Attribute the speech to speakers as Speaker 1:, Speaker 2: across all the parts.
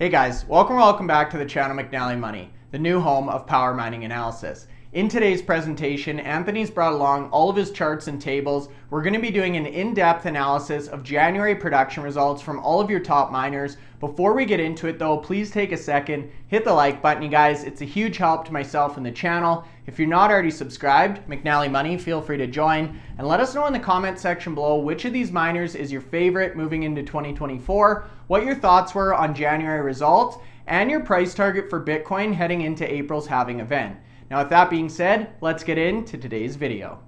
Speaker 1: Hey guys, welcome back to the channel McNallie Money, the new home of power mining analysis. In today's presentation, Anthony's brought along all of his charts and tables. We're going to be doing an in-depth analysis of January production results from all of your top miners. Before we get into it though, please take a second, hit the like button, you guys. It's a huge help to myself and the channel. If you're not already subscribed, McNallie Money, feel free to join. And let us know in the comment section below which of these miners is your favorite moving into 2024, what your thoughts were on January results, and your price target for Bitcoin heading into April's halving event. Now with that being said, let's get into today's video.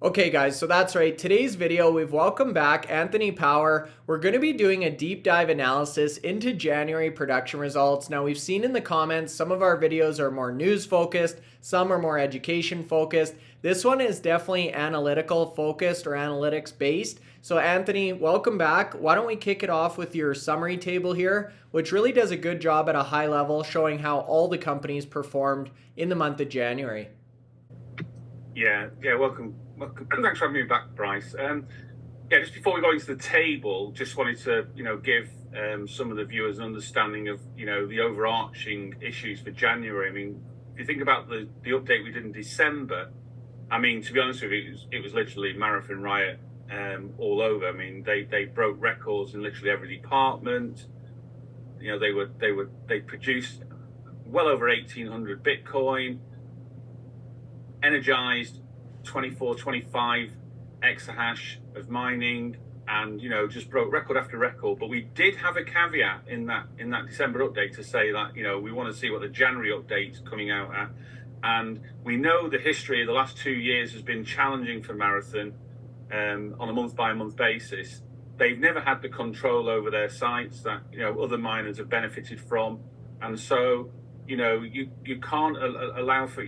Speaker 1: Okay guys, so that's right. Today's video, we've welcomed back Anthony Power. We're going to be doing a deep dive analysis into January production results. Now we've seen in the comments, some of our videos are more news focused, some are more education focused. This one is definitely analytical focused or analytics based. So Anthony, welcome back. Why don't we kick it off with your summary table here, which really does a good job at a high level showing how all the companies performed in the month of January.
Speaker 2: Yeah, welcome. Thanks for having me back, Bryce. Just before we go into the table, just wanted to, give some of the viewers an understanding of, the overarching issues for January. I mean, if you think about the update we did in December, I mean, to be honest with you, it was literally marathon Riot all over. I mean, they broke records in literally every department. They produced well over 1,800 Bitcoin, energized 25 exahash of mining, and just broke record after record. But we did have a caveat in that December update to say that we want to see what the January update's coming out at. And we know the history of the last 2 years has been challenging for Marathon on a month by month basis. They've never had the control over their sites that other miners have benefited from, and so you can't allow for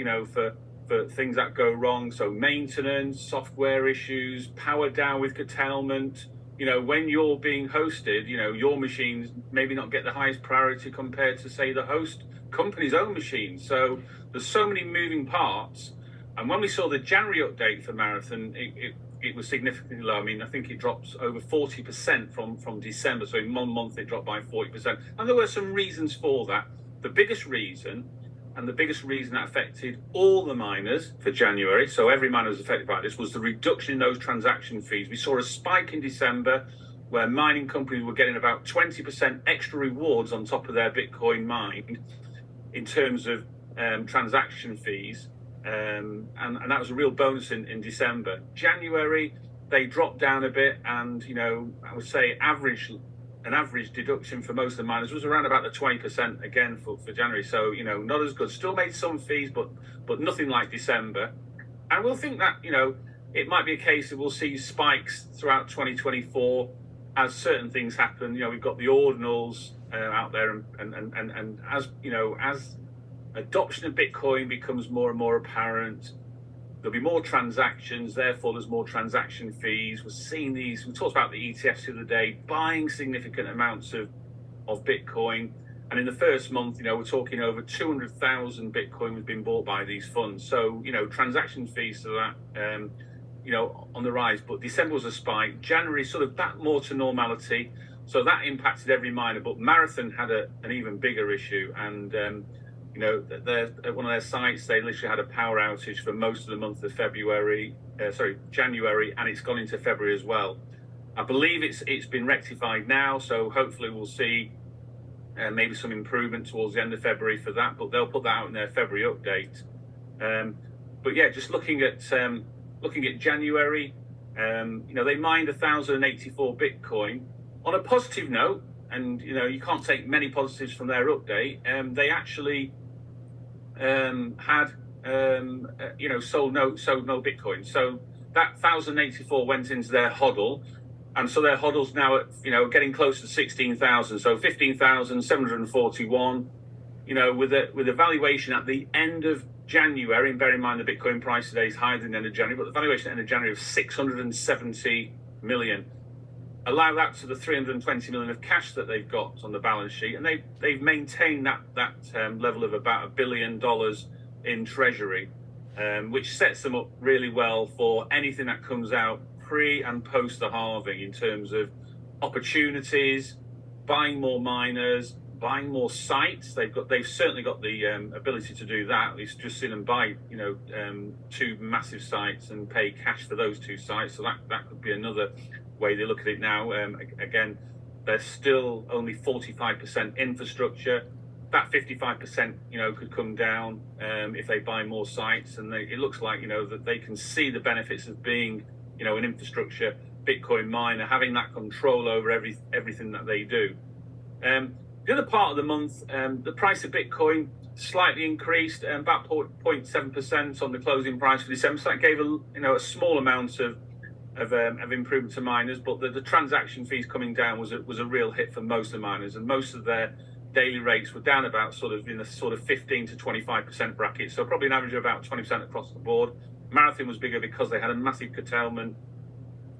Speaker 2: things that go wrong. So maintenance, software issues, power down with curtailment. When you're being hosted, your machines maybe not get the highest priority compared to, say, the host company's own machines. So there's so many moving parts. And when we saw the January update for Marathon, it was significantly low. I mean, I think it drops over 40% from December. So in 1 month, it dropped by 40%. And there were some reasons for that. The biggest reason that affected all the miners for January, so every miner was affected by this, was the reduction in those transaction fees. We saw a spike in December where mining companies were getting about 20% extra rewards on top of their Bitcoin mined in terms of transaction fees. And that was a real bonus in December. January, they dropped down a bit, and I would say an average deduction for most of the miners was around about the 20% again for January. So, not as good. Still made some fees, but nothing like December. And we'll think that, it might be a case that we'll see spikes throughout 2024 as certain things happen. We've got the ordinals out there, and as, as adoption of Bitcoin becomes more and more apparent, there'll be more transactions, therefore there's more transaction fees. We're seeing these, we talked about the ETFs the other day, buying significant amounts of Bitcoin. And in the first month, we're talking over 200,000 Bitcoin was being bought by these funds. So, transaction fees to that, on the rise. But December was a spike. January sort of back more to normality. So that impacted every miner. But Marathon had an even bigger issue. And, at one of their sites, they literally had a power outage for most of the month of January, and it's gone into February as well. I believe it's been rectified now, so hopefully we'll see maybe some improvement towards the end of February for that, but they'll put that out in their February update. But yeah, just looking at January, they mined 1,084 Bitcoin. On a positive note, and you can't take many positives from their update, they actually had sold no Bitcoin. So that 1,084 went into their hodl, and so their hodl's now at getting close to 16,000. So 15,741. With a valuation at the end of January, and bear in mind the Bitcoin price today is higher than the end of January, but the valuation at the end of January of 670 million. Allow that to the 320 million of cash that they've got on the balance sheet, and they've maintained that level of about $1 billion in treasury. which sets them up really well for anything that comes out pre and post the halving in terms of opportunities, buying more miners, buying more sites. They've certainly got the ability to do that. We've just seen them buy, 2 massive sites and pay cash for those 2 sites. So that could be another way they look at it now. Again, they're still only 45% infrastructure. That 55%, could come down if they buy more sites. And it looks like, that they can see the benefits of being, an infrastructure Bitcoin miner, having that control over everything that they do. The other part of the month, the price of Bitcoin slightly increased, about 0.7% on the closing price for December. So that gave a small amount of improvement to miners, but the transaction fees coming down was a real hit for most of the miners, and most of their daily rates were down about in the 15 to 25% bracket. So probably an average of about 20% across the board. Marathon was bigger because they had a massive curtailment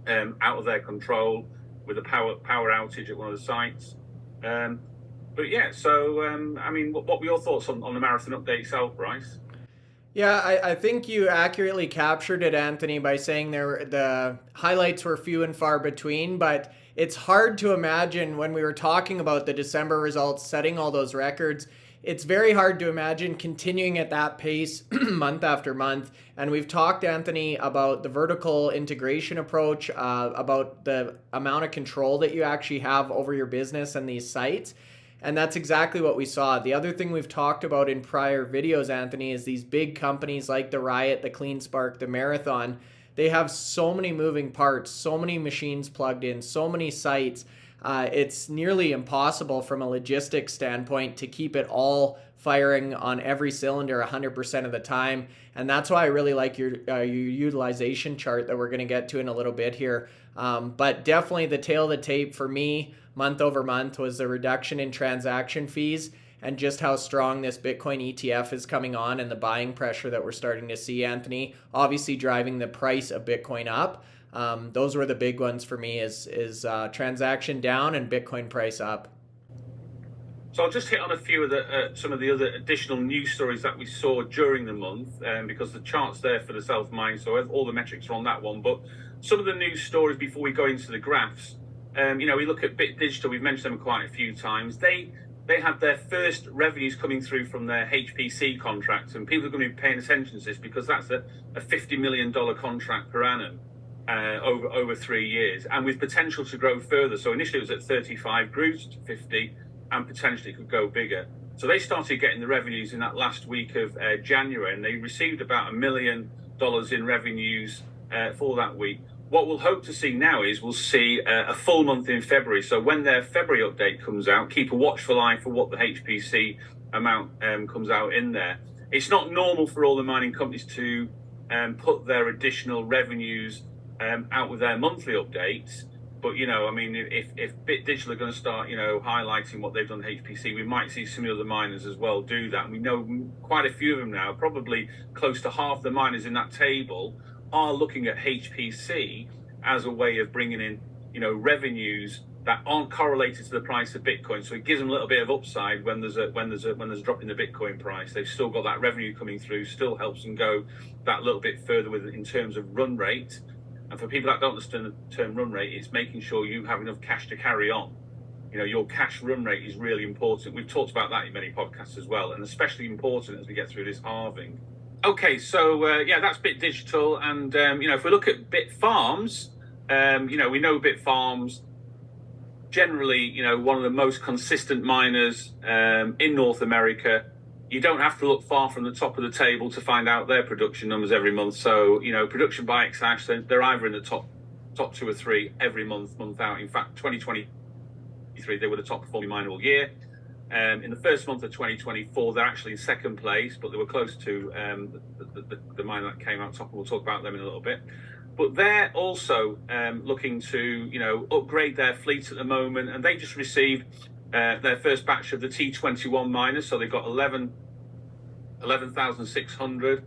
Speaker 2: out of their control with a power outage at one of the sites. But yeah, so what were your thoughts on the Marathon update itself, Bryce?
Speaker 1: Yeah, I think you accurately captured it, Anthony, by saying the highlights were few and far between, but it's hard to imagine when we were talking about the December results, setting all those records. It's very hard to imagine continuing at that pace month after month. And we've talked, Anthony, about the vertical integration approach, about the amount of control that you actually have over your business and these sites. And that's exactly what we saw. The other thing we've talked about in prior videos, Anthony, is these big companies like the Riot, the CleanSpark, the Marathon. They have so many moving parts, so many machines plugged in, so many sites. It's nearly impossible from a logistics standpoint to keep it all firing on every cylinder 100% of the time. And that's why I really like your utilization chart that we're going to get to in a little bit here. But definitely the tail of the tape for me, month over month, was the reduction in transaction fees and just how strong this Bitcoin ETF is coming on and the buying pressure that we're starting to see, Anthony, obviously driving the price of Bitcoin up. Those were the big ones for me is transaction down and Bitcoin price up.
Speaker 2: So I'll just hit on a few of some of the other additional news stories that we saw during the month, because the chart's there for the self-mine, so all the metrics are on that one. But some of the news stories before we go into the graphs, we look at Bit Digital. We've mentioned them quite a few times. They had their first revenues coming through from their HPC contract, and people are going to be paying attention to this because that's a $50 million contract per annum. Over 3 years, and with potential to grow further. So initially it was at 35, grew to 50, and potentially could go bigger. So they started getting the revenues in that last week of January, and they received about $1 million in revenues for that week. What we'll hope to see now is we'll see a full month in February. So when their February update comes out, keep a watchful eye for what the HPC amount comes out in there. It's not normal for all the mining companies to put their additional revenues out with their monthly updates, but if Bit Digital are going to start highlighting what they've done to HPC, we might see some of the miners as well do that. And we know quite a few of them now, probably close to half the miners in that table are looking at HPC as a way of bringing in revenues that aren't correlated to the price of Bitcoin. So it gives them a little bit of upside when there's a drop in the Bitcoin price. They've still got that revenue coming through, still helps them go that little bit further with in terms of run rate. And for people that don't understand the term run rate, it's making sure you have enough cash to carry on. Your cash run rate is really important. We've talked about that in many podcasts as well, and especially important as we get through this halving. Okay, so that's Bit Digital, and if we look at Bitfarms, we know Bitfarms generally, one of the most consistent miners in North America. You don't have to look far from the top of the table to find out their production numbers every month. So, production by exahash, they're either in the top 2 or 3 every month out. In fact, 2023, they were the top performing miner all year. In the first month of 2024, they're actually in second place, but they were close to the miner that came out top, and we'll talk about them in a little bit. But they're also looking to, upgrade their fleet at the moment, and they just received their first batch of the T21 miners. So they've got 11,600,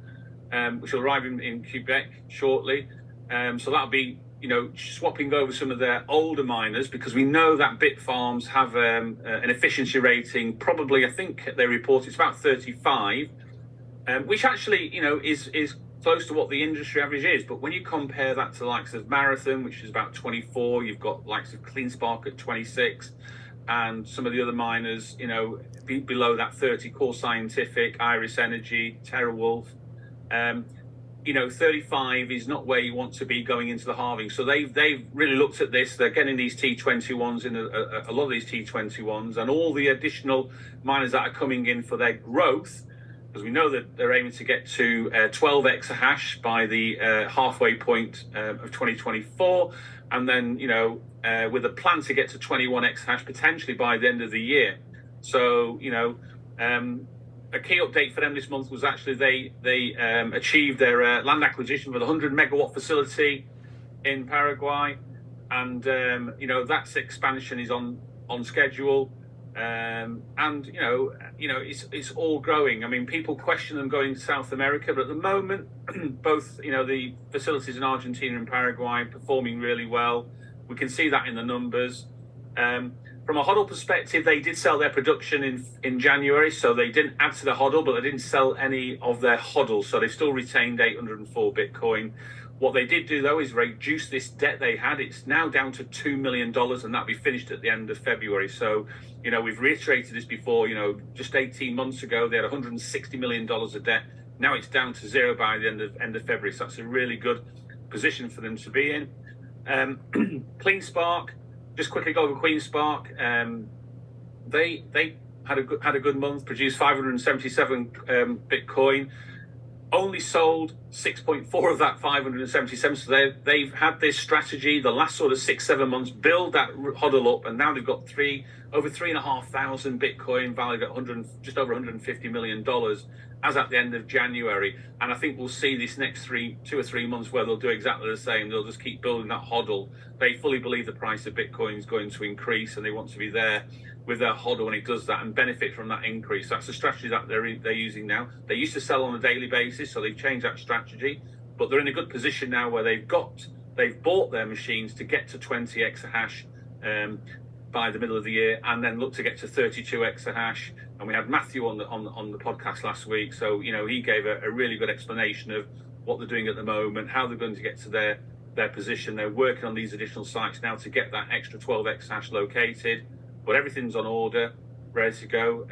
Speaker 2: which will arrive in Quebec shortly. So that'll be, swapping over some of their older miners, because we know that Bitfarms have an efficiency rating, probably, I think they report it's about 35. which actually, is close to what the industry average is. But when you compare that to the likes of Marathon, which is about 24, you've got likes of CleanSpark at 26, and some of the other miners, below that 30, Core Scientific, Iris Energy, TeraWulf. 35 is not where you want to be going into the halving. So they've really looked at this. They're getting these T21s in a lot of these T21s, and all the additional miners that are coming in for their growth, because we know that they're aiming to get to 12 exahash by the halfway point of 2024, and then with a plan to get to 21 exahash potentially by the end of the year. So a key update for them this month was actually they achieved their land acquisition for the 100 megawatt facility in Paraguay, and that's expansion is on schedule, and it's all growing. I mean, people question them going to South America, but at the moment, both the facilities in Argentina and Paraguay performing really well. We can see that in the numbers. From a HODL perspective, they did sell their production in January, so they didn't add to the HODL, but they didn't sell any of their HODL, so they still retained 804 Bitcoin. What they did do, though, is reduce this debt they had. It's now down to $2 million, and that'll be finished at the end of February. So, we've reiterated this before, just 18 months ago, they had $160 million of debt. Now it's down to zero by the end of February, so that's a really good position for them to be in. CleanSpark, just quickly go over CleanSpark. They had a good month, produced 577 Bitcoin, only sold 6.4 of that 577. So they've had this strategy the last sort of 6-7 months, build that HODL up, and now they've got over 3,500 Bitcoin valued at just over $150 million as at the end of January. And I think we'll see this next 2 or 3 months where they'll do exactly the same. They'll just keep building that HODL. They fully believe the price of Bitcoin is going to increase, and they want to be there with their HODL when it does that and benefit from that increase. That's the strategy that they're using now. They used to sell on a daily basis, so they've changed that strategy, but they're in a good position now where they've bought their machines to get to 20 exahash by the middle of the year, and then look to get to 32 exahash. And we had Matthew on the podcast last week, so he gave a really good explanation of what they're doing at the moment, how they're going to get to their position. They're working on these additional sites now to get that extra 12 exahash located, but everything's on order, ready to go.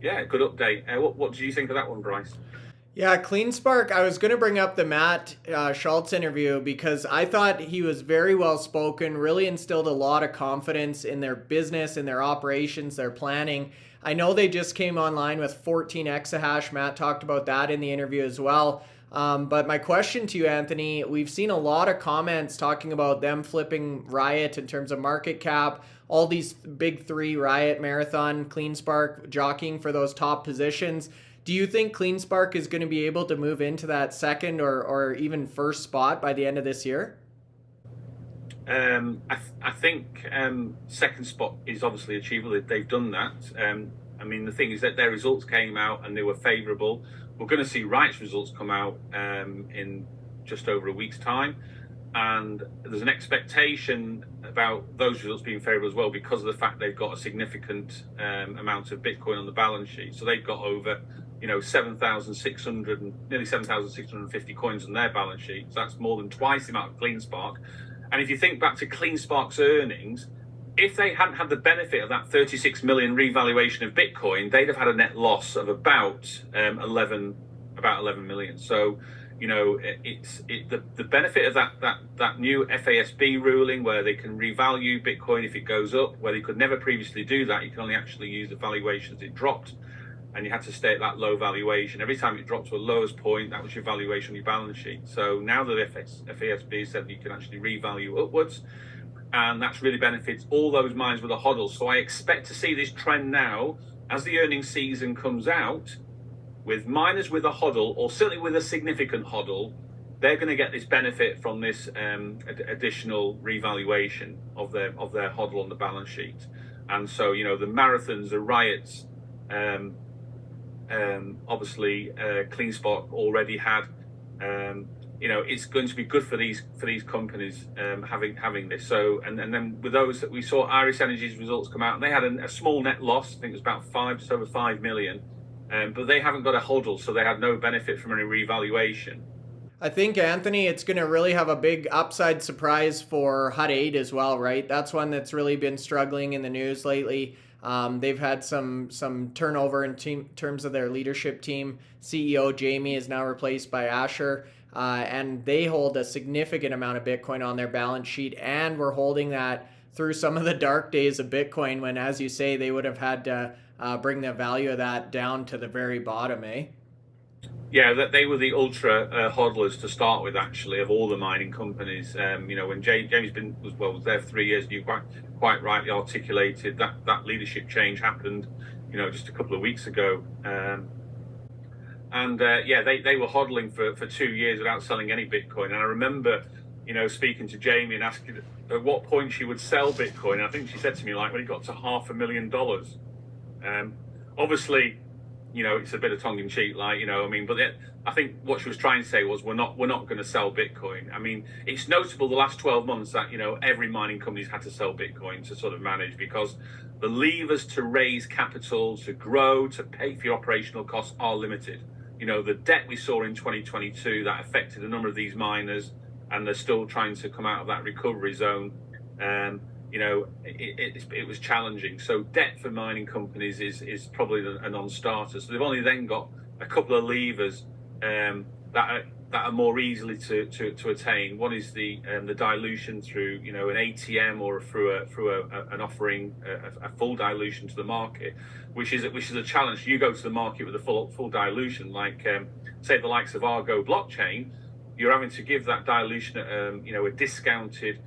Speaker 2: Good update. What do you think of that one, Bryce?
Speaker 1: Yeah, CleanSpark, I was going to bring up the Matt Schultz interview because I thought he was very well spoken, really instilled a lot of confidence in their business, in their operations, their planning. I know they just came online with 14 exahash. Matt talked about that in the interview as well. But my question to you, Anthony, we've seen a lot of comments talking about them flipping Riot in terms of market cap, all these big three, Riot, Marathon, CleanSpark, jockeying for those top positions. Do you think CleanSpark is going to be able to move into that second or even first spot by the end of this year?
Speaker 2: I think second spot is obviously achievable. They've done that. The thing is that their results came out and they were favourable. We're going to see Riot's results come out in just over a week's time. And there's an expectation about those results being favourable as well because of the fact they've got a significant amount of Bitcoin on the balance sheet. So they've got over 7,600 nearly 7,650 coins on their balance sheet. So that's more than twice the amount of CleanSpark. And if you think back to CleanSpark's earnings, if they hadn't had the benefit of that 36 million revaluation of Bitcoin, they'd have had a net loss of about 11 million. So, the benefit of that new FASB ruling where they can revalue Bitcoin if it goes up, where they could never previously do that. You can only actually use the valuations it dropped, and you had to stay at that low valuation. Every time it dropped to a lowest point, that was your valuation on your balance sheet. So now that FASB said that you can actually revalue upwards, and that's really benefits all those miners with a HODL. So I expect to see this trend now as the earnings season comes out, with miners with a HODL, or certainly with a significant HODL, they're going to get this benefit from this additional revaluation of their HODL on the balance sheet. And so, the Marathons, the Riots, obviously CleanSpark already had. It's going to be good for these companies having this. So and then with those that we saw, Iris Energy's results come out, and they had a small net loss. I think it was about just over 5 million. but they haven't got a HODL, so they have no benefit from any revaluation.
Speaker 1: I think, Anthony, it's going to really have a big upside surprise for Hut 8 as well, right? That's one that's really been struggling in the news lately. They've had some turnover in terms of their leadership team. CEO Jamie is now replaced by Asher, and they hold a significant amount of Bitcoin on their balance sheet, and we're holding that through some of the dark days of Bitcoin when, as you say, they would have had to bring the value of that down to the very bottom, eh?
Speaker 2: Yeah, that they were the ultra hodlers to start with, actually, of all the mining companies. When James was there for 3 years, you quite rightly articulated that leadership change happened, just a couple of weeks ago. They were hodling for 2 years without selling any Bitcoin. And I remember, speaking to Jamie and asking at what point she would sell Bitcoin. And I think she said to me, like, when it got to $500,000. Obviously, it's a bit of tongue in cheek, but I think what she was trying to say was we're not going to sell Bitcoin. I mean, it's notable the last 12 months that, every mining company's had to sell Bitcoin to sort of manage, because the levers to raise capital, to grow, to pay for your operational costs are limited. The debt we saw in 2022 that affected a number of these miners, and they're still trying to come out of that recovery zone. It was challenging. So debt for mining companies is probably a non-starter. So they've only then got a couple of levers that are more easily to attain. One is the dilution through an ATM or through an offering a full dilution to the market, which is a challenge. You go to the market with a full dilution, like say the likes of Argo blockchain, you're having to give that dilution at a discounted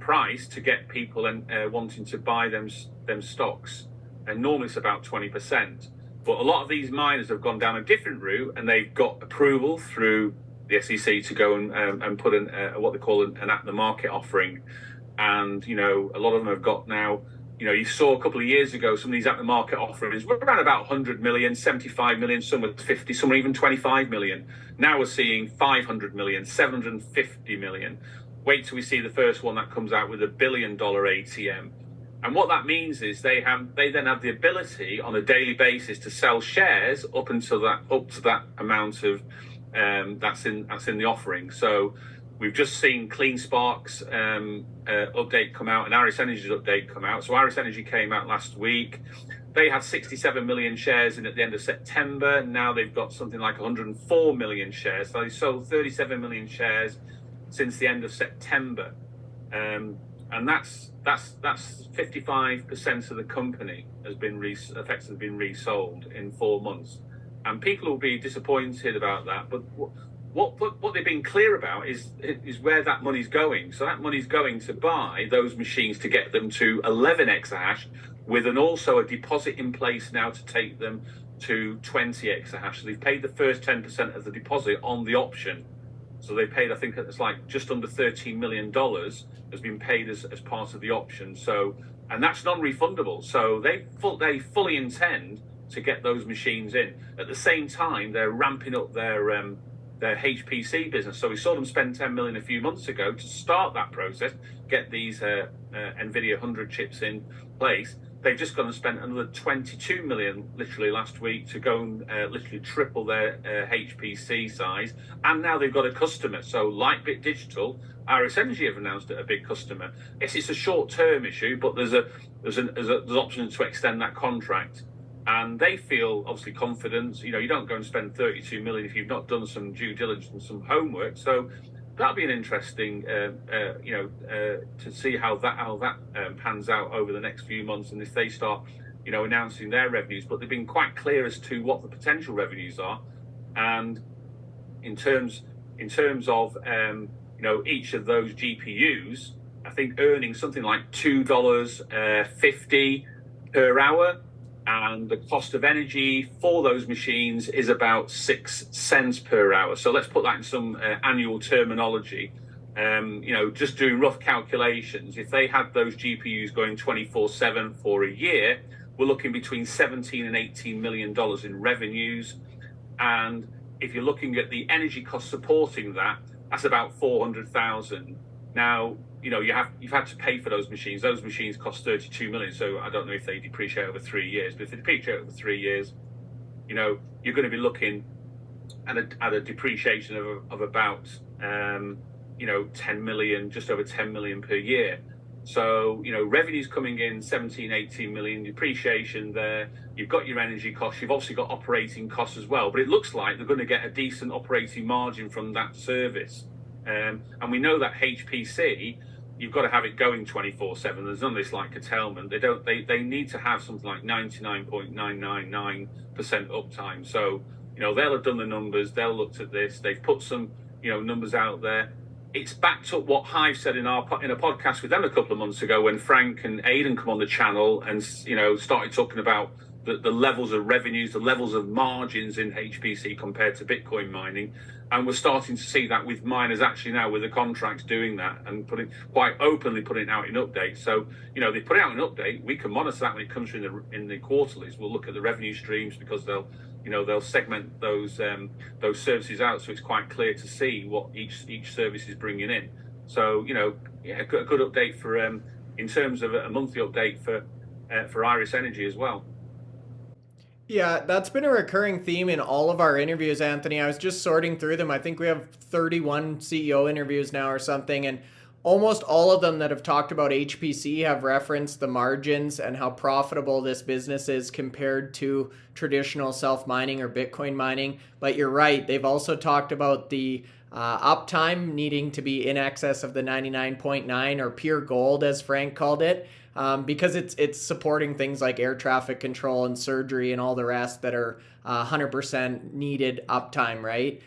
Speaker 2: price to get people wanting to buy them stocks, and normally it's about 20%. But a lot of these miners have gone down a different route, and they've got approval through the SEC to go and put what they call an at the market offering. And a lot of them have got now. You saw a couple of years ago some of these at the market offerings were around about 100 million, 75 million, some were 50, some were even 25 million. Now we're seeing 500 million, 750 million. Wait till we see the first one that comes out with $1 billion ATM. And what that means is they then have the ability on a daily basis to sell shares up to that amount of that's in the offering. So we've just seen CleanSpark's update come out and Aris Energy's update come out. So Aris Energy came out last week. They had 67 million shares in at the end of September. Now they've got something like 104 million shares. So they sold 37 million shares since the end of September, and that's 55% of the company has been effectively been resold in 4 months, and people will be disappointed about that. But what they've been clear about is where that money's going. So that money's going to buy those machines to get them to 11 exahash, with also a deposit in place now to take them to 20 exahash. So they've paid the first 10% of the deposit on the option. So they paid, I think it's like just under $13 million has been paid as part of the option. So, and that's non-refundable. So they fully intend to get those machines in. At the same time, they're ramping up their HPC business. So we saw them spend 10 million a few months ago to start that process, get these NVIDIA 100 chips in place. They've just gone and spent another 22 million literally last week to go and literally triple their HPC size. And now they've got a customer. So like Bit Digital, Aris Energy have announced a big customer. Yes, it's a short-term issue, but there's options to extend that contract. And they feel obviously confident. You don't go and spend 32 million if you've not done some due diligence and some homework. So that'll be an interesting, to see how that pans out over the next few months, and if they start, announcing their revenues. But they've been quite clear as to what the potential revenues are, and in terms of each of those GPUs, I think earning something like $2.50 per hour. And the cost of energy for those machines is about 6 cents per hour. So let's put that in some annual terminology. Just doing rough calculations, if they had those GPUs going 24/7 for a year, we're looking between $17 and $18 million in revenues. And if you're looking at the energy cost supporting that, that's about 400,000. Now, you've had to pay for those machines. Those machines cost 32 million. So I don't know if they depreciate over 3 years, but if they depreciate over 3 years, you're going to be looking at a depreciation of about 10 million, just over 10 million per year. So, revenues coming in 17, 18 million, depreciation there. You've got your energy costs. You've obviously got operating costs as well. But it looks like they're going to get a decent operating margin from that service. And we know that HPC, you've got to have it going 24/7. There's none of this like curtailment. They need to have something like 99.999% uptime. So, they'll have done the numbers. They'll looked at this. They've put some, numbers out there. It's backed up what Hive said in a podcast with them a couple of months ago when Frank and Aidan come on the channel and started talking about the levels of revenues, the levels of margins in HPC compared to Bitcoin mining, and we're starting to see that with miners actually now with the contracts doing that and quite openly putting it out in updates. So they put it out in update. We can monitor that when it comes through in the quarterlies. We'll look at the revenue streams because they'll segment those services out, so it's quite clear to see what each service is bringing in. So a good update for in terms of a monthly update for Iris Energy as well.
Speaker 1: Yeah, that's been a recurring theme in all of our interviews, Anthony. I was just sorting through them. I think we have 31 CEO interviews now or something, and almost all of them that have talked about HPC have referenced the margins and how profitable this business is compared to traditional self-mining or Bitcoin mining. But you're right, they've also talked about the uptime needing to be in excess of the 99.9 or pure gold, as Frank called it, because it's supporting things like air traffic control and surgery and all the rest that are 100% needed uptime, right?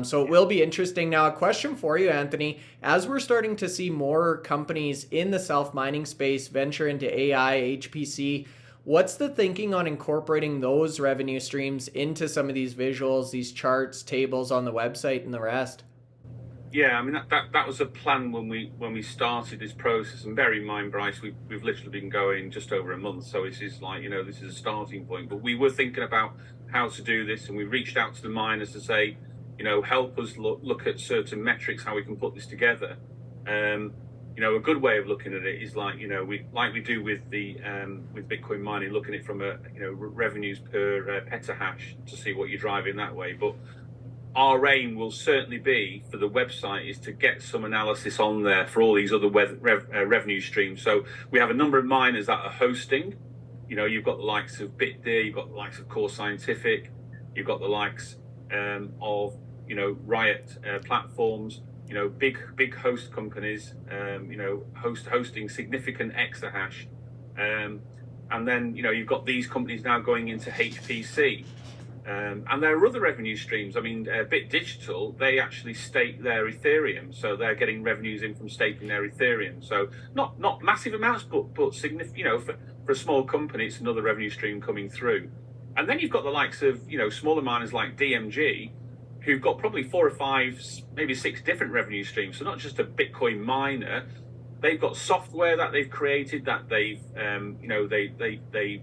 Speaker 1: So it will be interesting. Now, a question for you, Anthony. As we're starting to see more companies in the self-mining space venture into AI, HPC, what's the thinking on incorporating those revenue streams into some of these visuals, these charts, tables on the website and the rest?
Speaker 2: Yeah, I mean that was a plan when we started this process. And bear in mind, Bryce, we've literally been going just over a month, so this is like this is a starting point. But we were thinking about how to do this, and we reached out to the miners to say, help us look at certain metrics, how we can put this together. A good way of looking at it is we do with Bitcoin mining, looking at it from a revenues per petahash to see what you're driving that way. But our aim will certainly be for the website is to get some analysis on there for all these other revenue streams. So we have a number of miners that are hosting. You've got the likes of Bitdeer, you've got the likes of Core Scientific, you've got the likes of Riot platforms. Big host companies. Hosting significant exahash, and then you've got these companies now going into HPC. And there are other revenue streams. I mean, Bit Digital, they actually stake their Ethereum, so they're getting revenues in from staking their Ethereum. So not massive amounts, but significant. For a small company, it's another revenue stream coming through. And then you've got the likes of smaller miners like DMG, who've got probably 4 or 5, maybe 6 different revenue streams. So not just a Bitcoin miner, they've got software that they've created that they've they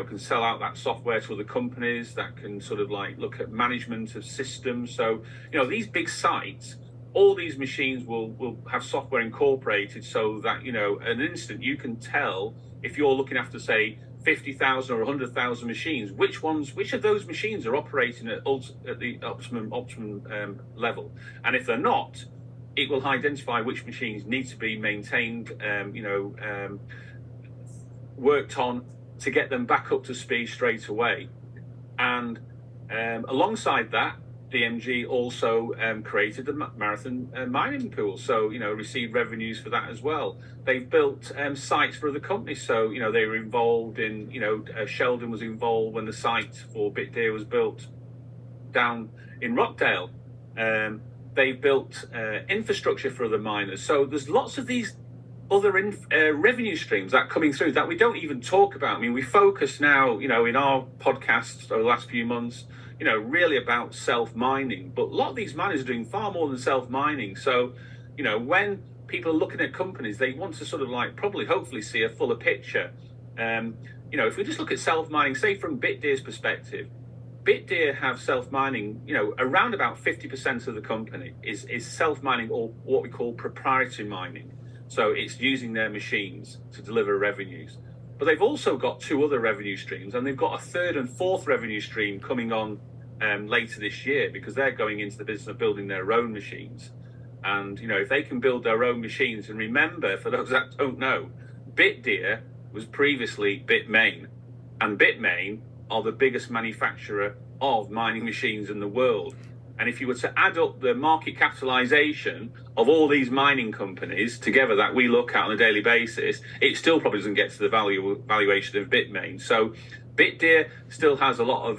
Speaker 2: can sell out that software to other companies that can sort of look at management of systems. So these big sites, all these machines will have software incorporated so that in an instant you can tell if you're looking after, say, 50,000 or 100,000 machines, which of those machines are operating at the optimum level, and if they're not, it will identify which machines need to be maintained, worked on, to get them back up to speed straight away. And alongside that, DMG also created the Marathon mining pool, so received revenues for that as well. They've built sites for other companies, so they were involved in Sheldon was involved when the site for Bitdeer was built down in Rockdale. They've built infrastructure for other miners, so there's lots of these other revenue streams that are coming through that we don't even talk about. I mean, we focus now, in our podcasts over the last few months, really about self-mining, but a lot of these miners are doing far more than self-mining. So, when people are looking at companies, they want to sort of hopefully see a fuller picture. If we just look at self-mining, say from Bitdeer's perspective, Bitdeer have self-mining, around about 50% of the company is self-mining, or what we call proprietary mining. So it's using their machines to deliver revenues. but they've also got 2 other revenue streams, and they've got a 3rd and 4th revenue stream coming on later this year, because they're going into the business of building their own machines. And if they can build their own machines, and remember, for those that don't know, Bitdeer was previously Bitmain, and Bitmain are the biggest manufacturer of mining machines in the world. And if you were to add up the market capitalization of all these mining companies together that we look at on a daily basis, it still probably doesn't get to the valuation of Bitmain. So Bitdeer still has a lot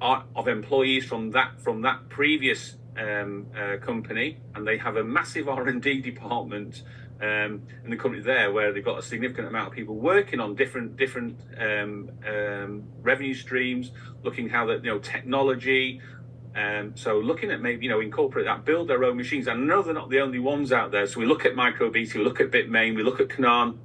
Speaker 2: of employees from that previous company, and they have a massive R&D department in the company there, where they've got a significant amount of people working on different revenue streams, looking how that technology. So looking at maybe incorporate that, build their own machines. And I know they're not the only ones out there. So we look at MicroBT, we look at Bitmain, we look at Canaan.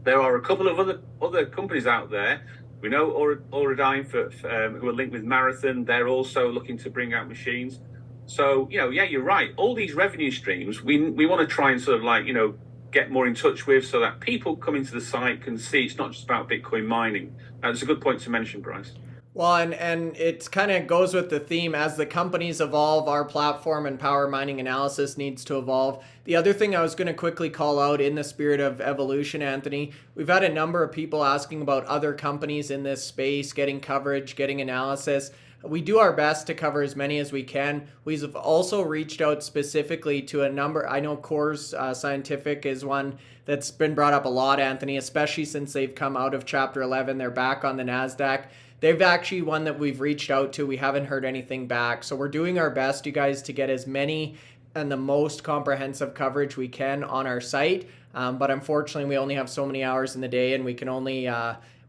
Speaker 2: There are a couple of other companies out there. We know Auradine who are linked with Marathon. They're also looking to bring out machines. So you're right. All these revenue streams, we want to try and sort of get more in touch with, so that people coming to the site can see it's not just about Bitcoin mining. That's a good point to mention, Bryce.
Speaker 1: Well, and it kind of goes with the theme. As the companies evolve, our platform and power mining analysis needs to evolve. The other thing I was going to quickly call out, in the spirit of evolution, Anthony, we've had a number of people asking about other companies in this space, getting coverage, getting analysis. We do our best to cover as many as we can. We've also reached out specifically to a number. I know Coors Scientific is one that's been brought up a lot, Anthony, especially since they've come out of Chapter 11. They're back on the NASDAQ. They've actually one that we've reached out to. We haven't heard anything back. So we're doing our best, you guys, to get as many and the most comprehensive coverage we can on our site. But unfortunately, we only have so many hours in the day, and we can only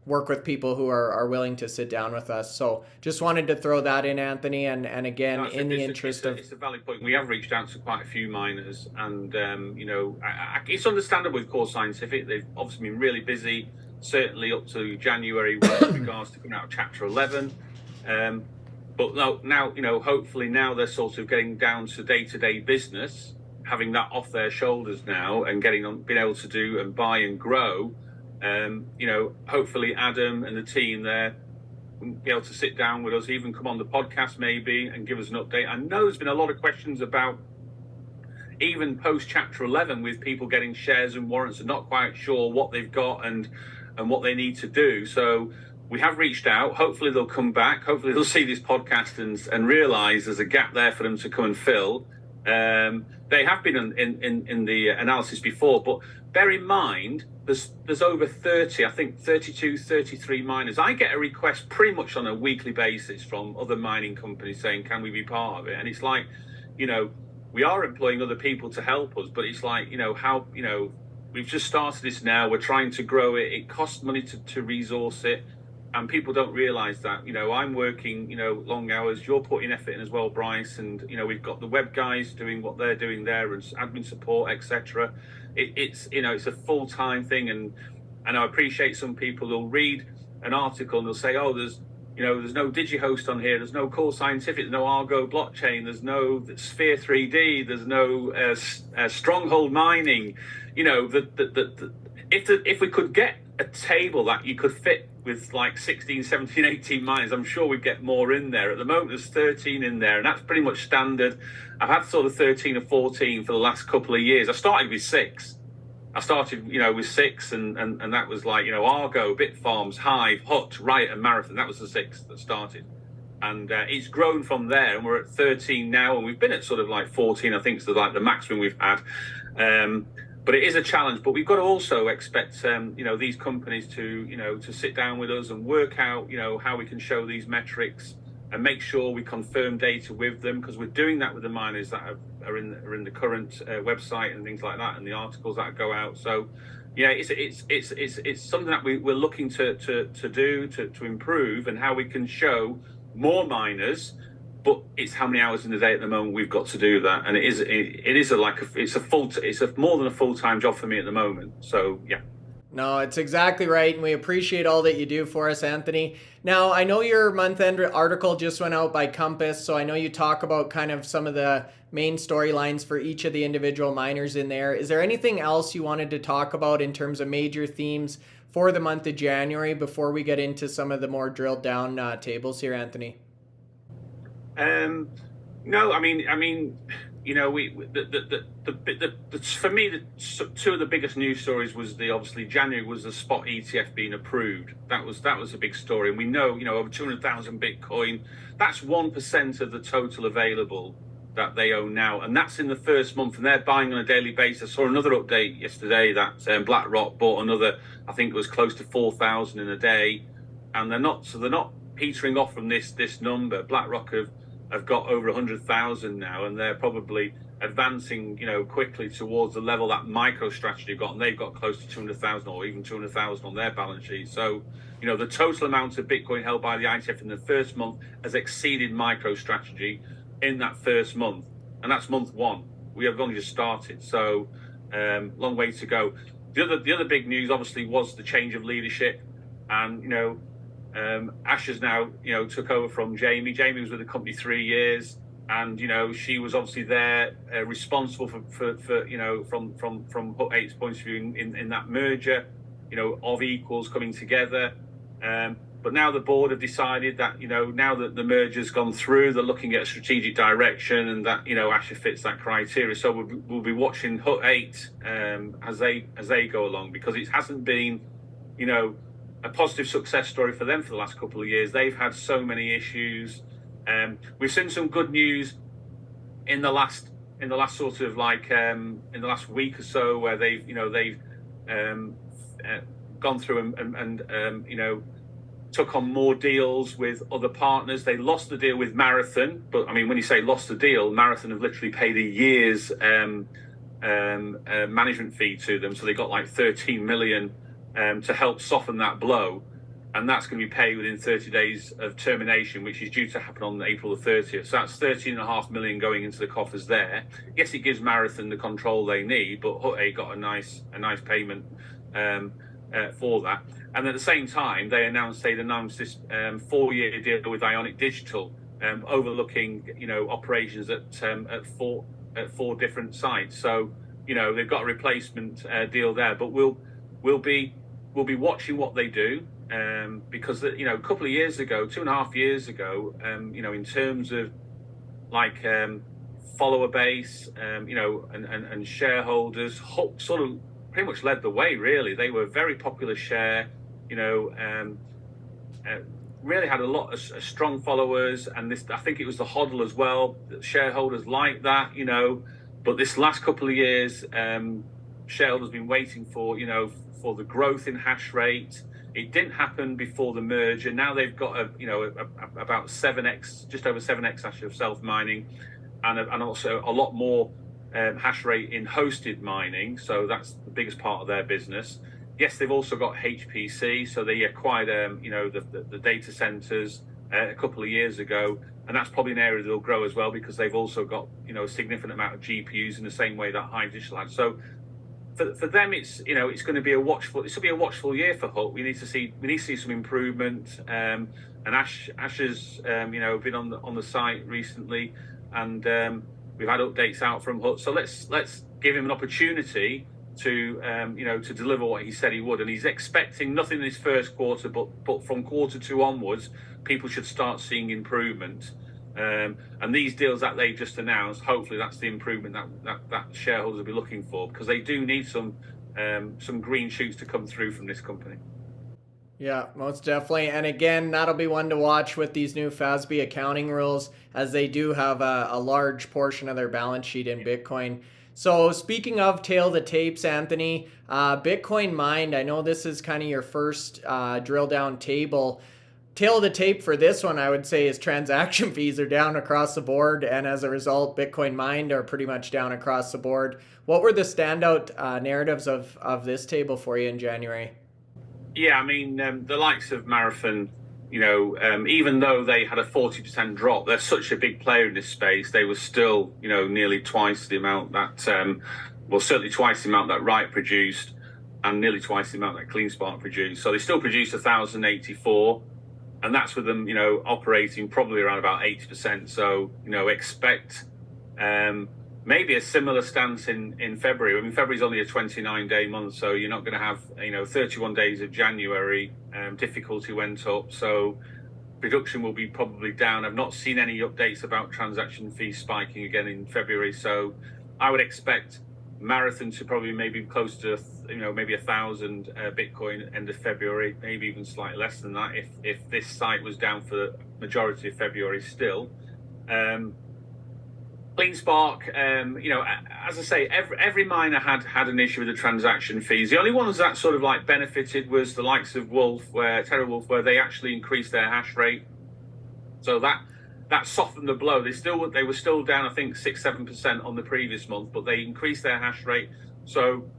Speaker 1: work with people who are willing to sit down with us. So just wanted to throw that in, Anthony. And again, in the interest of...
Speaker 2: It's a valid point. We have reached out to quite a few miners, and, it's understandable with Core Scientific. They've obviously been really busy, certainly up to January with regards to coming out of Chapter 11. But now, hopefully now they're sort of getting down to day-to-day business, having that off their shoulders now, and being able to do and buy and grow. Hopefully Adam and the team there will be able to sit down with us, even come on the podcast maybe and give us an update. I know there's been a lot of questions about even post Chapter 11, with people getting shares and warrants and not quite sure what they've got and what they need to do. So we have reached out. Hopefully they'll come back. Hopefully they'll see this podcast and realize there's a gap there for them to come and fill. They have been in the analysis before, but bear in mind, there's over 30, I think 32, 33 miners. I get a request pretty much on a weekly basis from other mining companies saying, can we be part of it? And it's like, we are employing other people to help us, but it's like, how, we've just started this now. We're trying to grow it. It costs money to resource it. And people don't realize that, I'm working, long hours. You're putting effort in as well, Bryce. And, we've got the web guys doing what they're doing there, and admin support, etc. It's a full-time thing. And I appreciate some people who'll read an article and they'll say, oh, there's no DigiHost on here. There's no Core Scientific. There's no Argo blockchain. There's no Sphere 3D. There's no Stronghold mining. If we could get a table that you could fit with like 16, 17, 18 miners, I'm sure we'd get more in there. At the moment, there's 13 in there, and that's pretty much standard. I've had sort of 13 or 14 for the last couple of years. I started with 6. With 6, and that was like, Argo, Bitfarms, Hive, Hut, Riot, and Marathon. That was the 6 that started. And it's grown from there, and we're at 13 now, and we've been at sort of like 14, I think, is like the maximum we've had. But it is a challenge. But we've got to also expect, these companies to sit down with us and work out, how we can show these metrics and make sure we confirm data with them, because we're doing that with the miners that are in the current website and things like that, and the articles that go out. So, it's something that we're looking to do to improve, and how we can show more miners. But it's how many hours in the day at the moment we've got to do that, and it's more than a full-time job for me at the moment. So yeah.
Speaker 1: No, it's exactly right, and we appreciate all that you do for us, Anthony. Now, I know your month-end article just went out by Compass, so I know you talk about kind of some of the main storylines for each of the individual miners in there. Is there anything else you wanted to talk about in terms of major themes for the month of January before we get into some of the more drilled down tables here, Anthony?
Speaker 2: No, I mean, you know, for me, two of the biggest news stories was obviously January was the spot ETF being approved. That was a big story, and we know, you know, over 200,000 Bitcoin. That's 1% of the total available that they own now, and that's in the first month, and they're buying on a daily basis. I saw another update yesterday that BlackRock bought another, I think it was close to 4,000 in a day, and they're not petering off from this number. BlackRock have got over 100,000 now, and they're probably advancing, you know, quickly towards the level that MicroStrategy got, and they've got close to 200,000 or even 200,000 on their balance sheet. So, you know, the total amount of Bitcoin held by the ITF in the first month has exceeded MicroStrategy in that first month, and that's month one. We have only just started, so long way to go. The other big news, obviously, was the change of leadership, and you know, Ash has now, you know, took over from Jamie. Jamie was with the company 3 years, and you know, she was obviously there, responsible for you know, from Hut 8's point of view in that merger, you know, of equals coming together. But now the board have decided that, you know, now that the merger's gone through, they're looking at a strategic direction, and that, you know, Asher fits that criteria. So we'll be watching Hut 8 as they go along, because it hasn't been, you know, a positive success story for them for the last couple of years. They've had so many issues. We've seen some good news in the last sort of like in the last week or so, where they've gone through and you know, took on more deals with other partners. They lost the deal with Marathon, but I mean, when you say lost the deal, Marathon have literally paid a year's management fee to them, so they got like 13 million to help soften that blow, and that's going to be paid within 30 days of termination, which is due to happen on April the 30th. So that's 13.5 million going into the coffers there. Yes, it gives Marathon the control they need, but Hut 8 got a nice payment for that. And at the same time, they'd announced this 4-year deal with Ionic Digital, overlooking, you know, operations at four different sites. So, you know, they've got a replacement deal there, but we'll be watching what they do, because, you know, a couple of years ago, 2.5 years ago, you know, in terms of like follower base, you know, and shareholders, Hut sort of pretty much led the way, really. They were a very popular share, you know, really had a lot of strong followers, and this, I think it was the HODL as well, shareholders like that, you know. But this last couple of years, shareholders been waiting for, you know, for the growth in hash rate. It didn't happen before the merger. Now they've got about 7x, just over 7x hash of self mining, and also a lot more hash rate in hosted mining. So that's the biggest part of their business. Yes, they've also got HPC, so they acquired you know, the data centers a couple of years ago, and that's probably an area that'll grow as well, because they've also got, you know, a significant amount of GPUs in the same way that Hive Digital has. So for them, it's, you know, it's going to be a watchful year for Hut. We need to see some improvement. And Ash has you know, been on the site recently, and we've had updates out from Hut. So let's give him an opportunity to you know, to deliver what he said he would. And he's expecting nothing in his first quarter, but from quarter 2 onwards, people should start seeing improvement. And these deals that they just announced, hopefully that's the improvement that shareholders will be looking for, because they do need some green shoots to come through from this company.
Speaker 1: Yeah, most definitely. And again, that'll be one to watch with these new FASB accounting rules, as they do have a large portion of their balance sheet in Bitcoin. So speaking of tail the tapes, Anthony, Bitcoin mined, I know this is kind of your first drill down table. Tail of the tape for this one, I would say, is transaction fees are down across the board, and as a result, Bitcoin mined are pretty much down across the board. What were the standout narratives of this table for you in January?
Speaker 2: Yeah, I mean, the likes of Marathon, you know, even though they had a 40% drop, they're such a big player in this space. They were still, you know, nearly twice the amount that, well, certainly twice the amount that Riot produced. and nearly twice the amount that CleanSpark produced. So they still produce 1,084, and that's with them, operating probably around about 80%. So, expect maybe a similar stance in February. I mean, February's only a 29-day month, so you're not going to have, 31 days of January. Difficulty went up, so production will be probably down. I've not seen any updates about transaction fees spiking again in February, so I would expect Marathon to probably maybe close to maybe 1,000 Bitcoin end of February, maybe even slightly less than that if this site was down for the majority of February still. CleanSpark, as I say, every miner had an issue with the transaction fees. The only ones that sort of like benefited was the likes of TeraWulf, where they actually increased their hash rate. So that softened the blow. They were still down, I think 6-7% on the previous month, but they increased their hash rate. So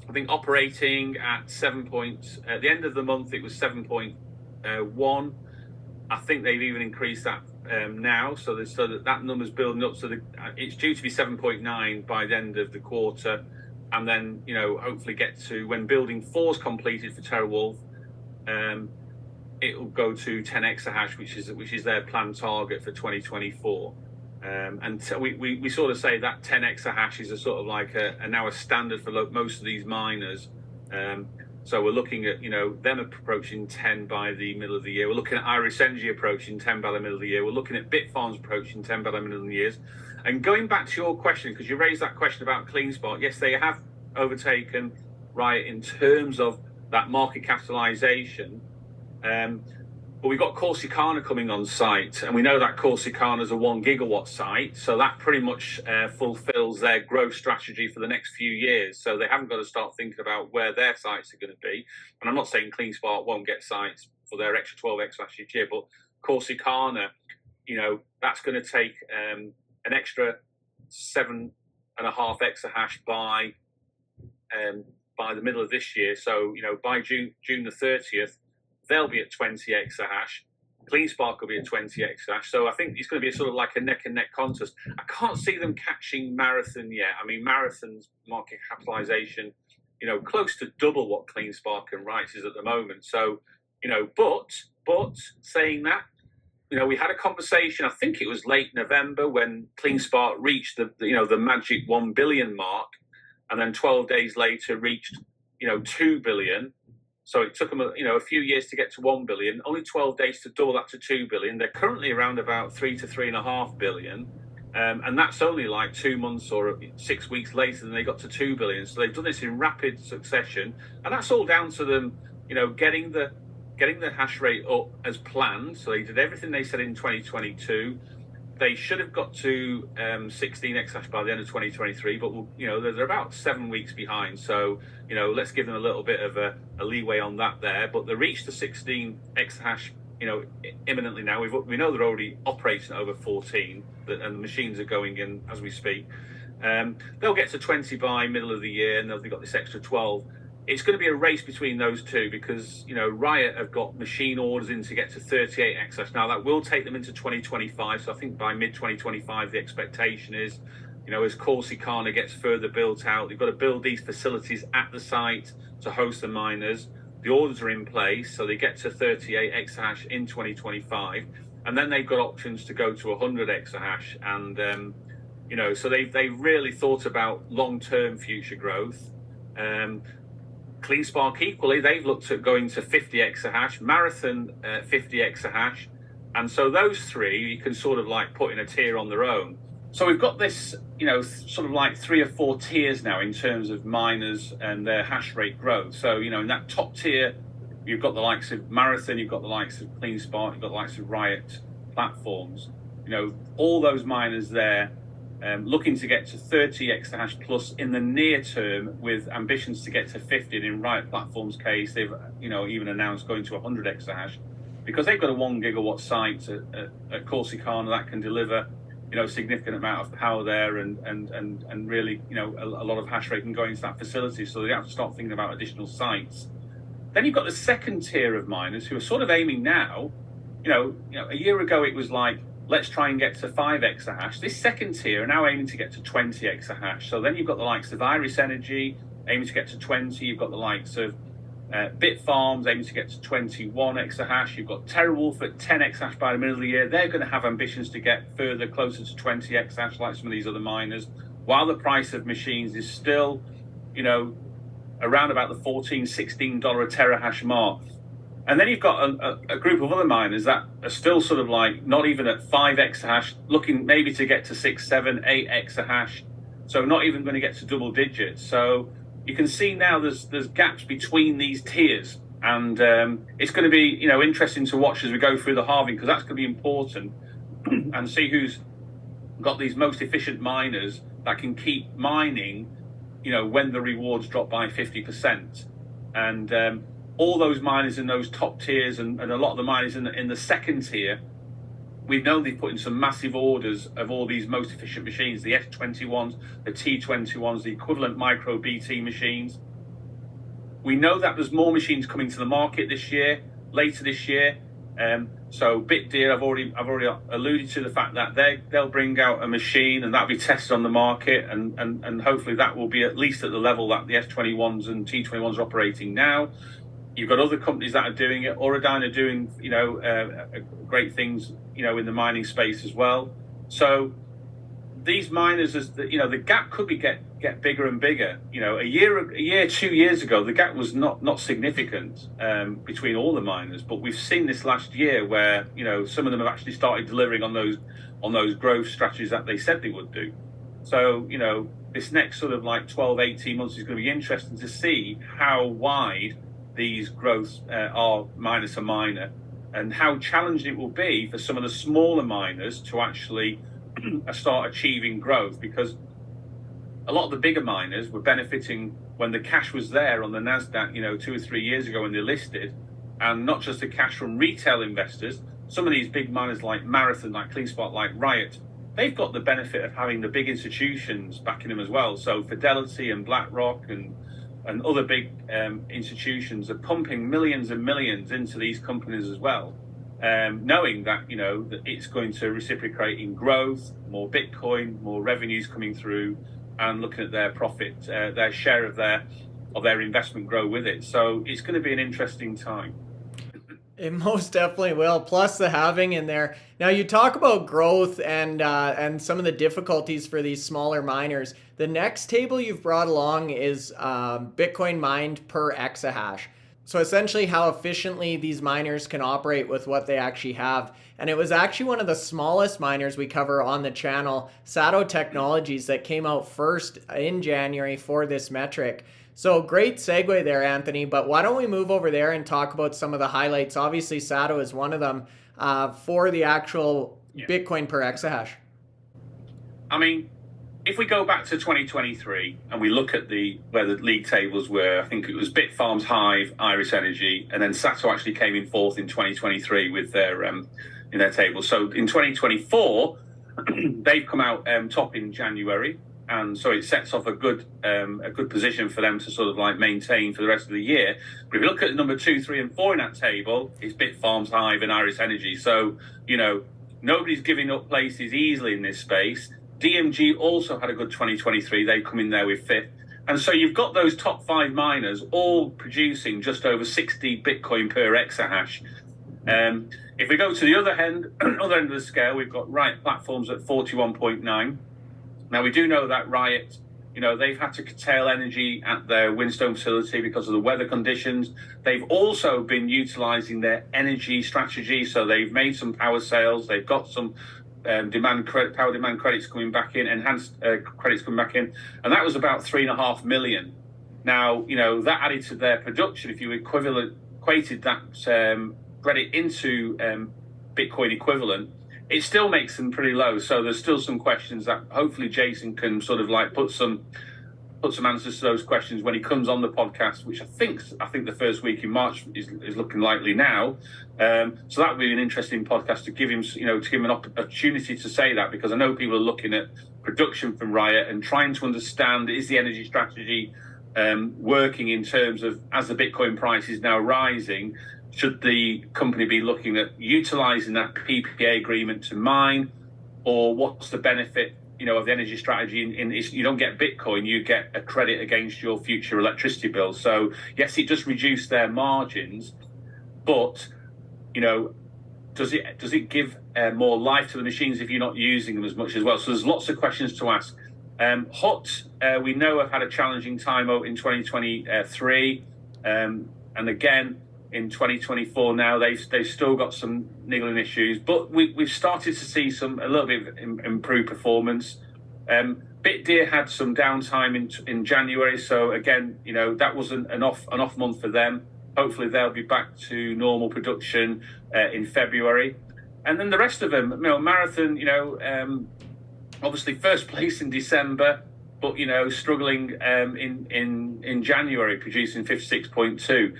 Speaker 2: I think operating at at the end of the month it was 7.1. I think they've even increased that now, so that number's building up. So it's due to be 7.9 by the end of the quarter, and then hopefully get to, when building 4 is completed for TeraWulf, it will go to 10 exahash, which is their planned target for 2024. And so we sort of say that 10 exahash is a sort of like now a standard for most of these miners. So we're looking at them approaching 10 by the middle of the year. We're looking at Iris Energy approaching 10 by the middle of the year. We're looking at Bitfarms approaching 10 by the middle of the year. And going back to your question, because you raised that question about CleanSpark, yes, they have overtaken Riot in terms of that market capitalization. But we've got Corsicana coming on site, and we know that Corsicana is a 1 gigawatt site, so that pretty much fulfills their growth strategy for the next few years. So they haven't got to start thinking about where their sites are going to be. And I'm not saying CleanSpark won't get sites for their extra 12 exahash each year, but Corsicana, that's going to take an extra 7.5 exahash by the middle of this year. So by June the 30th. They'll be at 20 exahash. CleanSpark will be at 20 exahash. So I think it's going to be a sort of like a neck and neck contest. I can't see them catching Marathon yet. I mean, Marathon's market capitalization, close to double what CleanSpark and Riot is at the moment. So, but saying that, we had a conversation, I think it was late November, when CleanSpark reached the magic 1 billion mark, and then 12 days later reached, 2 billion. So it took them, a few years to get to 1 billion, only 12 days to double that to 2 billion. They're currently around about 3 to 3.5 billion. And that's only like 2 months or 6 weeks later than they got to 2 billion. So they've done this in rapid succession. And that's all down to them, getting the hash rate up as planned. So they did everything they said in 2022. They should have got to 16 exahash by the end of 2023, but they're about 7 weeks behind. So let's give them a little bit of a leeway on that there. But they reached the 16 exahash imminently now. We know they're already operating at over 14, and the machines are going in as we speak. They'll get to 20 by middle of the year, and they've got this extra 12. It's going to be a race between those two because, Riot have got machine orders in to get to 38 exahash. Now, that will take them into 2025. So I think by mid-2025, the expectation is, as Corsicana gets further built out, they've got to build these facilities at the site to host the miners. The orders are in place, so they get to 38 exahash in 2025. And then they've got options to go to 100 exahash. And, so they've really thought about long-term future growth. CleanSpark equally, they've looked at going to 50 exahash, Marathon 50 exahash, and so those three you can sort of like put in a tier on their own. So we've got this, sort of like 3 or 4 tiers now in terms of miners and their hash rate growth. So, in that top tier, you've got the likes of Marathon, you've got the likes of CleanSpark, you've got the likes of Riot platforms. All those miners there. Looking to get to 30 exahash plus in the near term, with ambitions to get to 50. And in Riot Platforms' case, they've even announced going to 100 exahash because they've got a 1 gigawatt site at Corsicana that can deliver a significant amount of power there and really a lot of hash rate can go into that facility. So they have to start thinking about additional sites. Then you've got the second tier of miners who are sort of aiming now. A year ago it was like, let's try and get to 5 exahash. This second tier are now aiming to get to 20 exahash. So then you've got the likes of Iris Energy, aiming to get to 20. You've got the likes of Bitfarms aiming to get to 21 exahash. You've got TeraWulf at 10 exahash by the middle of the year. They're going to have ambitions to get further closer to 20 exahash like some of these other miners, while the price of machines is still, around about the $14, $16 a terahash mark. And then you've got a group of other miners that are still sort of like not even at 5 exahash, looking maybe to get to 6, 7, 8 exahash. So not even going to get to double digits. So you can see now there's gaps between these tiers, and it's going to be interesting to watch as we go through the halving, because that's going to be important, and see who's got these most efficient miners that can keep mining, when the rewards drop by 50%, and all those miners in those top tiers and a lot of the miners in the second tier, we've known they've put in some massive orders of all these most efficient machines, the S21s, the T21s, the equivalent micro BT machines. We know that there's more machines coming to the market later this year. So Bitdeer, I've already alluded to the fact that they'll bring out a machine and that'll be tested on the market, and hopefully that will be at least at the level that the S21s and T21s are operating now. You've got other companies that are doing it. Auradine are doing, great things, in the mining space as well. So these miners, the gap could get bigger and bigger. A year, 2 years ago, the gap was not significant between all the miners. But we've seen this last year where, some of them have actually started delivering on those growth strategies that they said they would do. So, this next sort of like 12, 18 months is going to be interesting to see how wide these growths are minus a miner, and how challenged it will be for some of the smaller miners to actually start achieving growth, because a lot of the bigger miners were benefiting when the cash was there on the NASDAQ, 2 or 3 years ago when they listed, and not just the cash from retail investors. Some of these big miners like Marathon, like CleanSpark, like Riot, they've got the benefit of having the big institutions backing them as well. So Fidelity and BlackRock and other big institutions are pumping millions and millions into these companies as well, knowing that that it's going to reciprocate in growth, more Bitcoin, more revenues coming through, and looking at their profit, their share of their investment grow with it. So it's going to be an interesting time.
Speaker 1: It most definitely will. Plus the halving in there. Now you talk about growth and some of the difficulties for these smaller miners. The next table you've brought along is Bitcoin mined per exahash. So essentially how efficiently these miners can operate with what they actually have. And it was actually one of the smallest miners we cover on the channel, SATO Technologies, that came out first in January for this metric. So great segue there, Anthony, but why don't we move over there and talk about some of the highlights? Obviously, SATO is one of them for the actual Bitcoin per exahash.
Speaker 2: I mean, if we go back to 2023 and we look at where the league tables were, I think it was Bitfarms, Hive, Iris Energy, and then SATO actually came in fourth in 2023 with their in their table. So in 2024, they've come out top in January. And so it sets off a good position for them to sort of like maintain for the rest of the year. But if you look at number 2, 3, and 4 in that table, it's Bitfarms, Hive, and Iris Energy. So, nobody's giving up places easily in this space. DMG also had a good 2023. They come in there with 5th. And so you've got those top 5 miners all producing just over 60 Bitcoin per exahash. If we go to the other end of the scale, we've got Riot Platforms at 41.9. Now, we do know that Riot, they've had to curtail energy at their Windstone facility because of the weather conditions. They've also been utilizing their energy strategy. So they've made some power sales. They've got some power demand credits coming back in, enhanced credits coming back in. And that was about 3.5 million. Now, that added to their production. If you equated that credit into Bitcoin equivalent, it still makes them pretty low. So there's still some questions that hopefully Jason can sort of like put some answers to those questions when he comes on the podcast, which I think the first week in March is looking likely now. So that would be an interesting podcast to give him, an opportunity to say that, because I know people are looking at production from Riot and trying to understand, is the energy strategy working in terms of, as the Bitcoin price is now rising, should the company be looking at utilizing that PPA agreement to mine, or what's the benefit of the energy strategy you don't get Bitcoin, you get a credit against your future electricity bill. So yes, it does reduce their margins, but does it give more life to the machines if you're not using them as much as well? So there's lots of questions to ask. HUT, we know have had a challenging time out in 2023, and again in 2024 now they've still got some niggling issues, but we've started to see a little bit of improved performance. Bitdeer had some downtime in January, so again, that was an off month for them. Hopefully they'll be back to normal production in February, and then the rest of them, Marathon, obviously first place in December, but struggling in January, producing 56.2.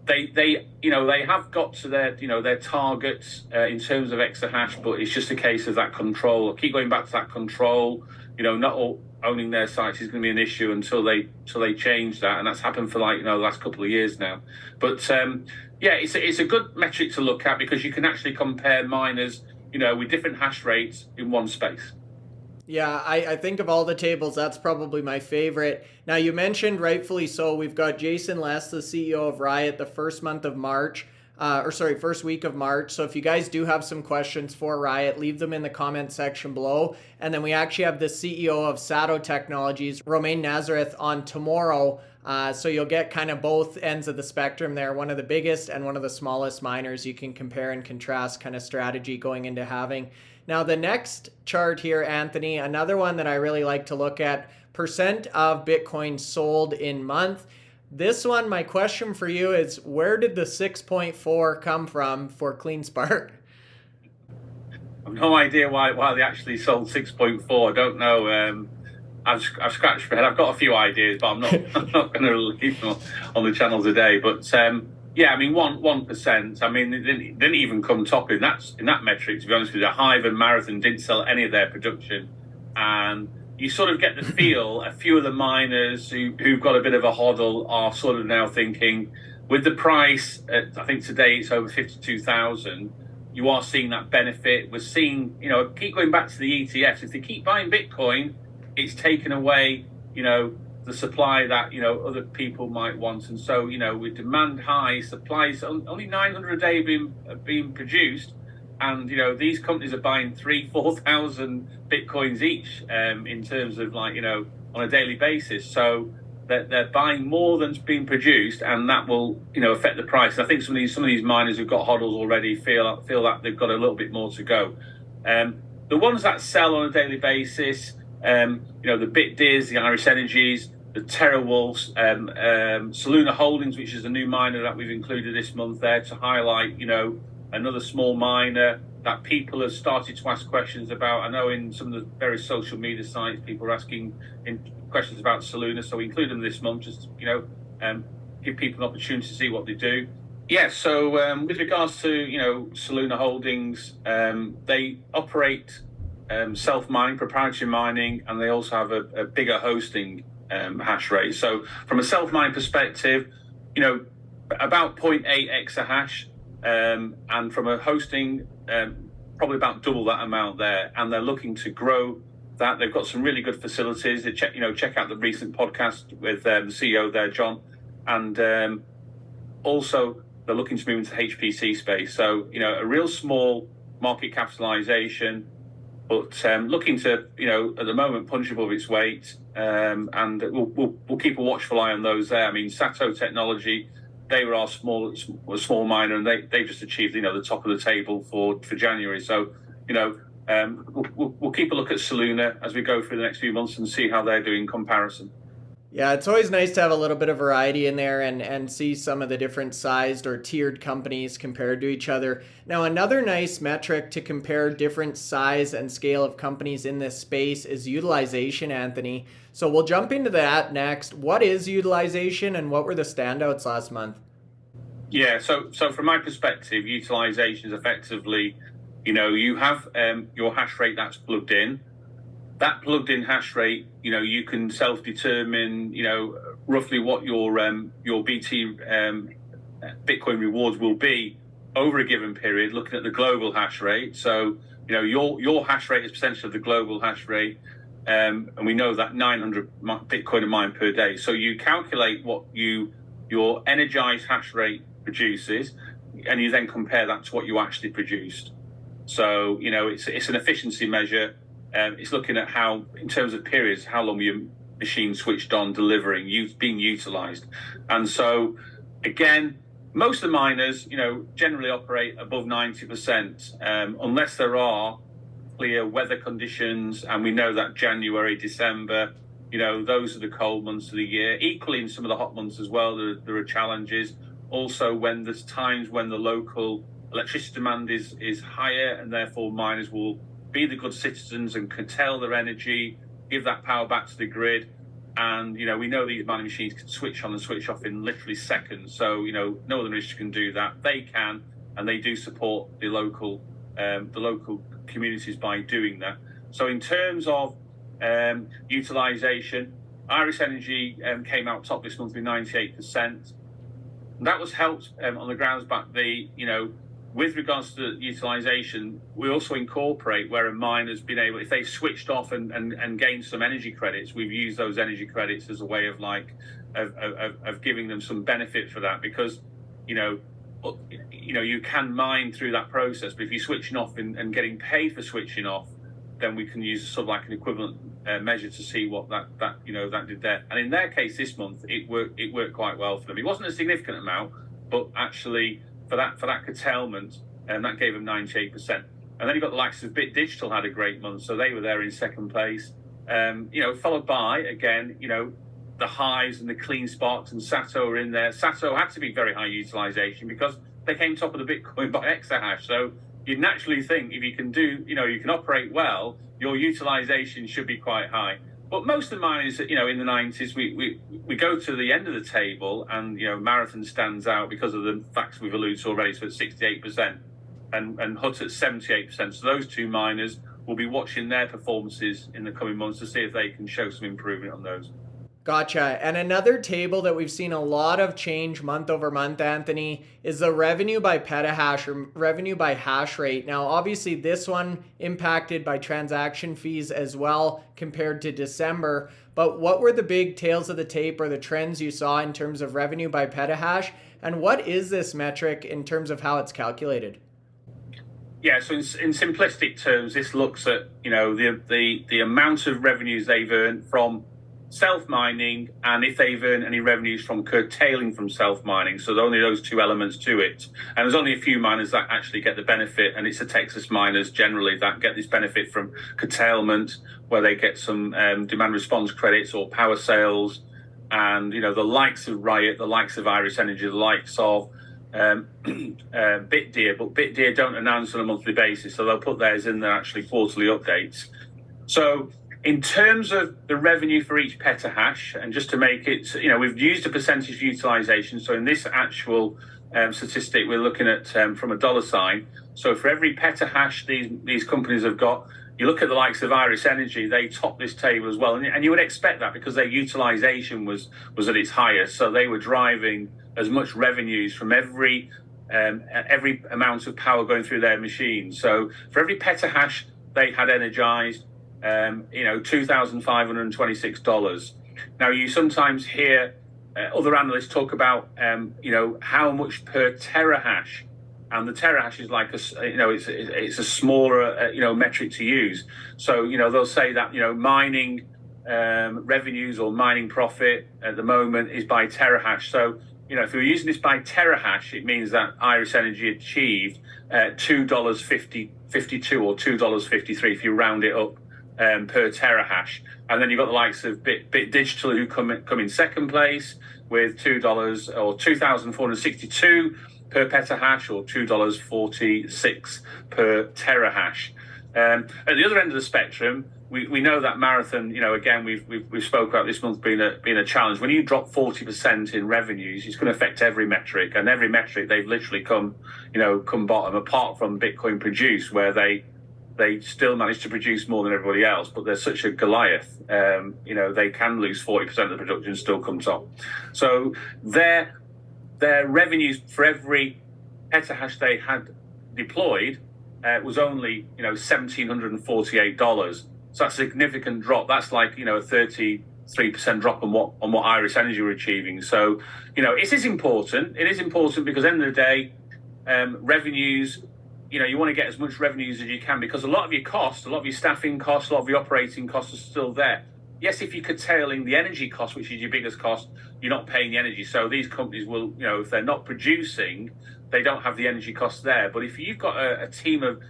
Speaker 2: They have got to their targets in terms of exahash, but it's just a case of that control. I keep going back to that control. Not all owning their sites is going to be an issue until they change that, and that's happened for the last couple of years now. But it's a good metric to look at because you can actually compare miners with different hash rates in one space.
Speaker 1: Yeah, I think of all the tables, that's probably my favorite. Now, you mentioned, rightfully so, we've got Jason Less, the CEO of Riot, the first week of March. So if you guys do have some questions for Riot, leave them in the comment section below. And then we actually have the CEO of SATO Technologies, Romain Nazareth, on tomorrow. So you'll get kind of both ends of the spectrum there, one of the biggest and one of the smallest miners. You can compare and contrast kind of strategy going into halving. Now, the next chart here, Anthony, another one that I really like to look at, percent of Bitcoin sold in month. This one, my question for you is, where did the 6.4 come from for CleanSpark?
Speaker 2: I've no idea why they actually sold 6.4. I don't know. I've scratched my head. I've got a few ideas, but I'm not going to leave them on the channel today. But 1%. It didn't even come top in that metric. To be honest with you, Hive and Marathon didn't sell any of their production, and you sort of get the feel a few of the miners who've got a bit of a hodl are sort of now thinking, with the price, I think today it's over 52,000. You are seeing that benefit. We're seeing, keep going back to the ETFs. If they keep buying Bitcoin, it's taken away, the supply that other people might want, and so with demand high, supplies only 900 a day being produced, and these companies are buying 3,000-4,000 bitcoins each in terms of on a daily basis. So they're buying more than's being produced, and that will affect the price. And I think some of these miners who've got hodls already feel that they've got a little bit more to go. The ones that sell on a daily basis, the Bitdeers, the Irish Energies, the TeraWulfs, Soluna Holdings, which is a new miner that we've included this month there to highlight, another small miner that people have started to ask questions about. I know in some of the various social media sites, people are asking questions about Soluna, so we include them this month just give people an opportunity to see what they do. Yeah, so with regards to Soluna Holdings, they operate self-mining, proprietary mining, and they also have a bigger hosting hash rate. So from a self-mining perspective, about 0.8 exahash, and from a hosting, probably about double that amount there. And they're looking to grow that. They've got some really good facilities. They check out the recent podcast with the CEO there, John, and also they're looking to move into the HPC space. So a real small market capitalization, but looking to at the moment punch above its weight, and we'll keep a watchful eye on those there. I mean, SATO Technology, they were our small miner, and they just achieved the top of the table for January. So we'll keep a look at Soluna as we go through the next few months and see how they're doing in comparison.
Speaker 1: Yeah, it's always nice to have a little bit of variety in there and see some of the different sized or tiered companies compared to each other. Now, another nice metric to compare different size and scale of companies in this space is utilization, Anthony. So we'll jump into that next. What is utilization and what were the standouts last month?
Speaker 2: Yeah, so from my perspective, utilization is effectively, you have your hash rate that's plugged in. That plugged in hash rate, you can self-determine, roughly what your BT Bitcoin rewards will be over a given period, looking at the global hash rate. So your hash rate is percentage of the global hash rate, and we know that 900 Bitcoin a mine per day. So you calculate what your energized hash rate produces, and you then compare that to what you actually produced. So it's an efficiency measure. It's looking at how, in terms of periods, how long your machine switched on, delivering, being utilized. And so, again, most of the miners, generally operate above 90%, unless there are clear weather conditions. And we know that January, December, those are the cold months of the year. Equally, in some of the hot months as well, there are challenges. Also, when there's times when the local electricity demand is higher, and therefore miners will be the good citizens and curtail their energy, give that power back to the grid. And we know these mining machines can switch on and switch off in literally seconds. So no other industry can do that. They can, and they do support the local communities by doing that. So in terms of utilization, Iris Energy came out top this month with 98%. That was helped on the grounds back with regards to utilization. We also incorporate where a miner's been able, if they've switched off and gained some energy credits, we've used those energy credits as a way of giving them some benefit for that, because you can mine through that process, but if you're switching off and getting paid for switching off, then we can use sort of like an equivalent measure to see what that did there. And in their case this month, it worked quite well for them. It wasn't a significant amount, but actually for that curtailment, that gave them 98%. And then you've got the likes of Bitdigital had a great month, so they were there in second place. Followed by, again, the Hives and the CleanSparks and SATO are in there. SATO had to be very high utilization because they came top of the Bitcoin by exahash. So you'd naturally think if you can you can operate well, your utilization should be quite high. But most of the miners, in the 90s, we go to the end of the table, and Marathon stands out because of the facts we've alluded to already. So it's 68%, and Hut at 78%. So those two miners, will be watching their performances in the coming months to see if they can show some improvement on those.
Speaker 1: Gotcha. And another table that we've seen a lot of change month over month, Anthony, is the revenue by petahash, or revenue by hash rate. Now, obviously, this one impacted by transaction fees as well compared to December. But what were the big tails of the tape or the trends you saw in terms of revenue by petahash? And what is this metric in terms of how it's calculated?
Speaker 2: Yeah, so in simplistic terms, this looks at the amount of revenues they've earned from self-mining, and if they've earned any revenues from curtailing from self-mining. So there's only those two elements to it. And there's only a few miners that actually get the benefit, and it's the Texas miners generally that get this benefit from curtailment, where they get some demand response credits or power sales. And, the likes of Riot, the likes of Iris Energy, the likes of Bitdeer, but Bitdeer don't announce on a monthly basis, so they'll put theirs in their actually quarterly updates. So in terms of the revenue for each petahash, and just to make it, we've used a percentage of utilization. So in this actual statistic, we're looking at from a dollar sign. So for every petahash these companies have got, you look at the likes of Iris Energy, they top this table as well. And you would expect that because their utilization was at its highest. So they were driving as much revenues from every amount of power going through their machines. So for every petahash they had energized, $2,526. Now, you sometimes hear other analysts talk about, how much per terahash, and the terahash is like it's a smaller, metric to use. So, they'll say that, mining revenues or mining profit at the moment is by terahash. So, if you're using this by terahash, it means that Iris Energy achieved $2.52 or $2.53 if you round it up. Per terahash. And then you've got the likes of Bitdigital, who come in second place with $2 or $2,462 per petahash, or $2.46 per terahash. At the other end of the spectrum, we know that Marathon, again, we've spoke about this month being a challenge. When you drop 40% in revenues, it's going to affect every metric, and every metric they've literally come bottom, apart from Bitcoin Produce, where they still manage to produce more than everybody else, but they're such a Goliath, they can lose 40% of the production and still come top. So their revenues for every petahash they had deployed was only, $1,748. So that's a significant drop. That's like, a 33% drop on what Iris Energy were achieving. So, it is important. It is important because at the end of the day, revenues, you want to get as much revenues as you can, because a lot of your costs, a lot of your staffing costs, a lot of your operating costs are still there. Yes, if you're curtailing the energy cost, which is your biggest cost, you're not paying the energy. So these companies will, if they're not producing, they don't have the energy costs there. But if you've got a team of,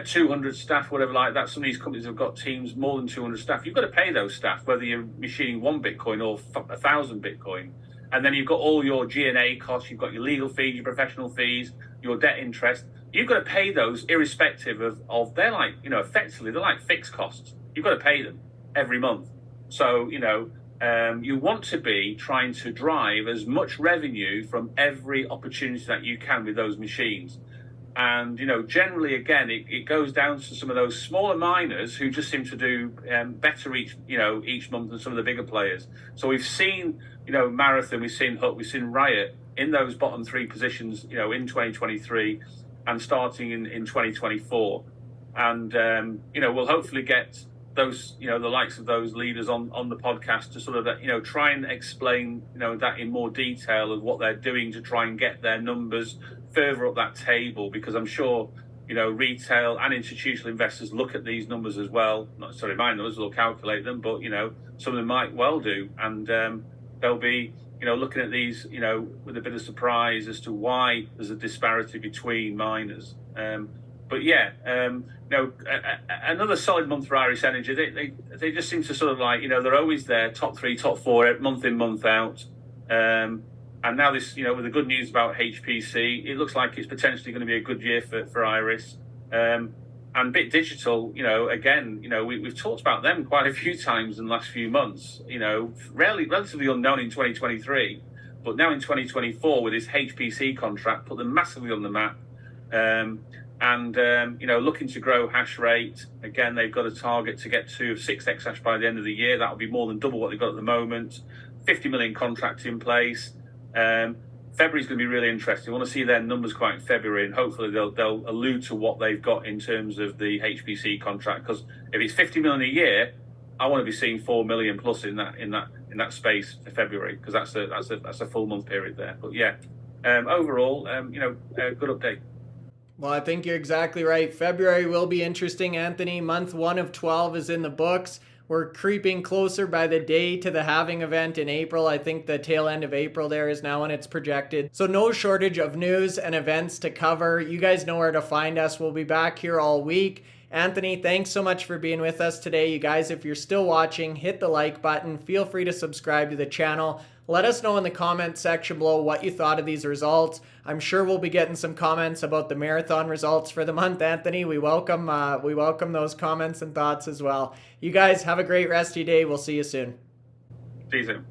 Speaker 2: 200 staff, whatever like that, some of these companies have got teams more than 200 staff. You've got to pay those staff, whether you're machining 1 Bitcoin or 1,000 Bitcoin. And then you've got all your G&A costs, you've got your legal fees, your professional fees, your debt interest. You've got to pay those irrespective of they're like, effectively, they're like fixed costs. You've got to pay them every month. So, you want to be trying to drive as much revenue from every opportunity that you can with those machines. And, generally, again, it goes down to some of those smaller miners who just seem to do better each month than some of the bigger players. So we've seen, Marathon, we've seen Hut, we've seen Riot in those bottom 3 positions, in 2023 and starting in 2024. And, we'll hopefully get those, the likes of those leaders on the podcast to sort of, try and explain, that in more detail of what they're doing to try and get their numbers further up that table, because I'm sure, retail and institutional investors look at these numbers as well. Not necessarily my numbers, they'll calculate them, but, some of them might well do. And they'll be, looking at these, with a bit of surprise as to why there's a disparity between miners. But yeah, another solid month for Iris Energy. They just seem to sort of like, they're always there, top 3, top 4, month in, month out. And now this, with the good news about HPC, it looks like it's potentially going to be a good year for Iris. And Bit Digital, again, we've talked about them quite a few times in the last few months, relatively unknown in 2023, but now in 2024 with this HPC contract, put them massively on the map. Looking to grow hash rate. Again, they've got a target to get to 6 exahash by the end of the year. That will be more than double what they've got at the moment. 50 million contracts in place. February's going to be really interesting. I want to see their numbers quite in February, and hopefully they'll allude to what they've got in terms of the HPC contract. Because if it's 50 million a year, I want to be seeing 4 million plus in that space for February, because that's a full month period there. But yeah, overall, a good update.
Speaker 1: Well, I think you're exactly right. February will be interesting, Anthony. Month 1 of 12 is in the books. We're creeping closer by the day to the halving event in April. I think the tail end of April there is now when it's projected. So no shortage of news and events to cover. You guys know where to find us. We'll be back here all week. Anthony, thanks so much for being with us today. You guys, if you're still watching, hit the like button. Feel free to subscribe to the channel. Let us know in the comment section below what you thought of these results. I'm sure we'll be getting some comments about the marathon results for the month, Anthony. We welcome those comments and thoughts as well. You guys have a great rest of your day. We'll see you soon.
Speaker 2: See you soon.